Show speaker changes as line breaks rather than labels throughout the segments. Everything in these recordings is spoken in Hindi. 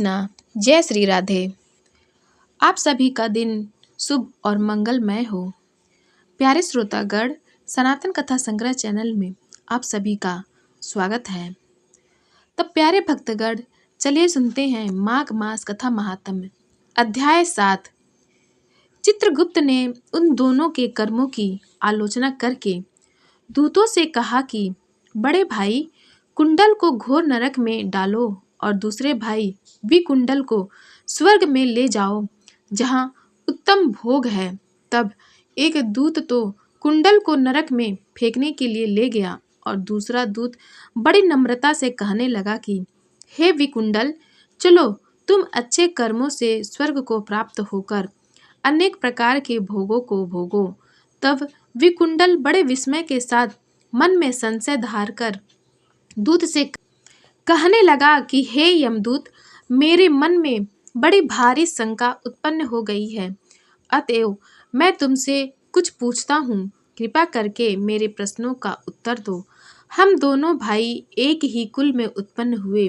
कृष्णा, जय श्री राधे। आप सभी का दिन शुभ और मंगलमय हो। प्यारे श्रोतागण, सनातन कथा संग्रह चैनल में आप सभी का स्वागत है। तब प्यारे भक्तगण, चलिए सुनते हैं माघ मास कथा महात्म्य अध्याय 7। चित्रगुप्त ने उन दोनों के कर्मों की आलोचना करके दूतों से कहा कि बड़े भाई कुंडल को घोर नरक में डालो और दूसरे भाई विकुंडल को स्वर्ग में ले जाओ जहाँ उत्तम भोग है। तब एक दूत तो कुंडल को नरक में फेंकने के लिए ले गया और दूसरा दूत बड़ी नम्रता से कहने लगा कि हे विकुंडल, चलो तुम अच्छे कर्मों से स्वर्ग को प्राप्त होकर अनेक प्रकार के भोगों को भोगो। तब विकुंडल बड़े विस्मय के साथ मन में संशय धार कर दूत से कहने लगा कि हे यमदूत, मेरे मन में बड़ी भारी शंका उत्पन्न हो गई है, अतएव मैं तुमसे कुछ पूछता हूँ। कृपा करके मेरे प्रश्नों का उत्तर दो। हम दोनों भाई एक ही कुल में उत्पन्न हुए,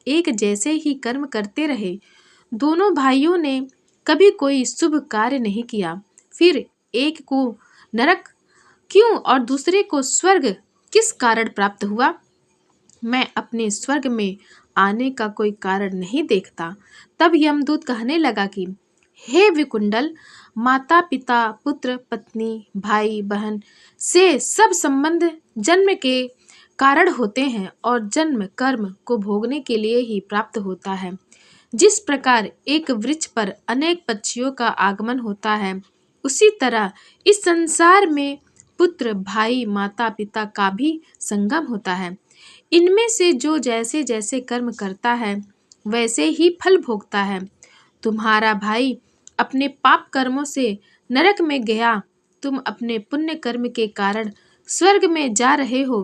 एक जैसे ही कर्म करते रहे। दोनों भाइयों ने कभी कोई शुभ कार्य नहीं किया, फिर एक को नरक क्यों और दूसरे को स्वर्ग किस कारण प्राप्त हुआ? मैं अपने स्वर्ग में आने का कोई कारण नहीं देखता। तब यमदूत कहने लगा कि हे विकुंडल, माता पिता पुत्र पत्नी भाई बहन से सब संबंध जन्म के कारण होते हैं और जन्म कर्म को भोगने के लिए ही प्राप्त होता है। जिस प्रकार एक वृक्ष पर अनेक पक्षियों का आगमन होता है, उसी तरह इस संसार में पुत्र भाई माता पिता का भी संगम होता है। इनमें से जो जैसे जैसे कर्म करता है वैसे ही फल भोगता है। तुम्हारा भाई अपने पाप कर्मों से नरक में गया, तुम अपने पुण्य कर्म के कारण स्वर्ग में जा रहे हो।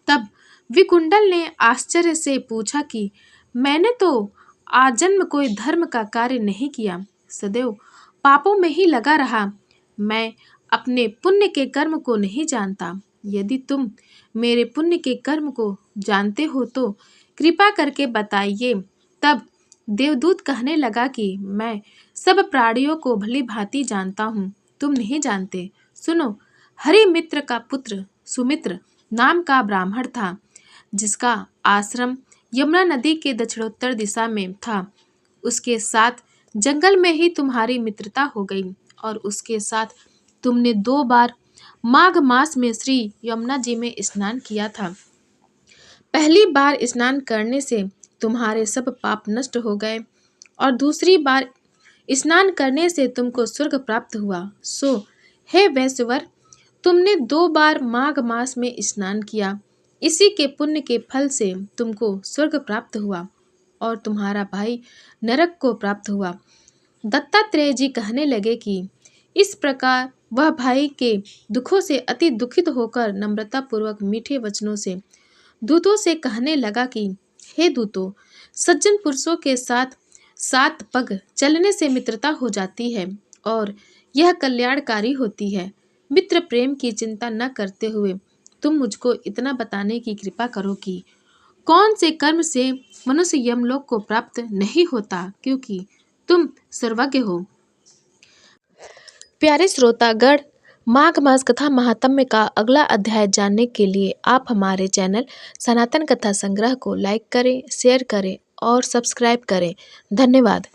तब विकुंडल ने आश्चर्य से पूछा कि मैंने तो आजन्म कोई धर्म का कार्य नहीं किया, सदैव पापों में ही लगा रहा। मैं अपने पुण्य के कर्म को नहीं जानता। यदि तुम मेरे पुण्य के कर्म को जानते हो तो कृपा करके बताइए। तब देवदूत कहने लगा कि मैं सब प्राणियों को भली भांति जानता हूँ, तुम नहीं जानते। सुनो, हरिमित्र का पुत्र सुमित्र नाम का ब्राह्मण था, जिसका आश्रम यमुना नदी के दक्षिणोत्तर दिशा में था। उसके साथ जंगल में ही तुम्हारी मित्रता हो गई और उसके साथ तुमने 2 बार माघ मास में श्री यमुना जी में स्नान किया था। पहली बार स्नान करने से तुम्हारे सब पाप नष्ट हो गए और दूसरी बार स्नान करने से तुमको स्वर्ग प्राप्त हुआ। सो हे वैश्वर, तुमने 2 बार माघ मास में स्नान किया, इसी के पुण्य के फल से तुमको स्वर्ग प्राप्त हुआ और तुम्हारा भाई नरक को प्राप्त हुआ। दत्तात्रेय जी कहने लगे कि इस प्रकार वह भाई के दुखों से अति दुखित होकर नम्रता पूर्वक मीठे वचनों से दूतों से कहने लगा कि हे दूतों, सज्जन पुरुषों के साथ 7 पग चलने से मित्रता हो जाती है और यह कल्याणकारी होती है। मित्र प्रेम की चिंता न करते हुए तुम मुझको इतना बताने की कृपा करो कि कौन से कर्म से मनुष्य यमलोक को प्राप्त नहीं होता, क्योंकि तुम सर्वज्ञ हो। प्यारे श्रोतागण, माघ मास कथा महात्म्य का अगला अध्याय जानने के लिए आप हमारे चैनल सनातन कथा संग्रह को लाइक करें, शेयर करें और सब्सक्राइब करें। धन्यवाद।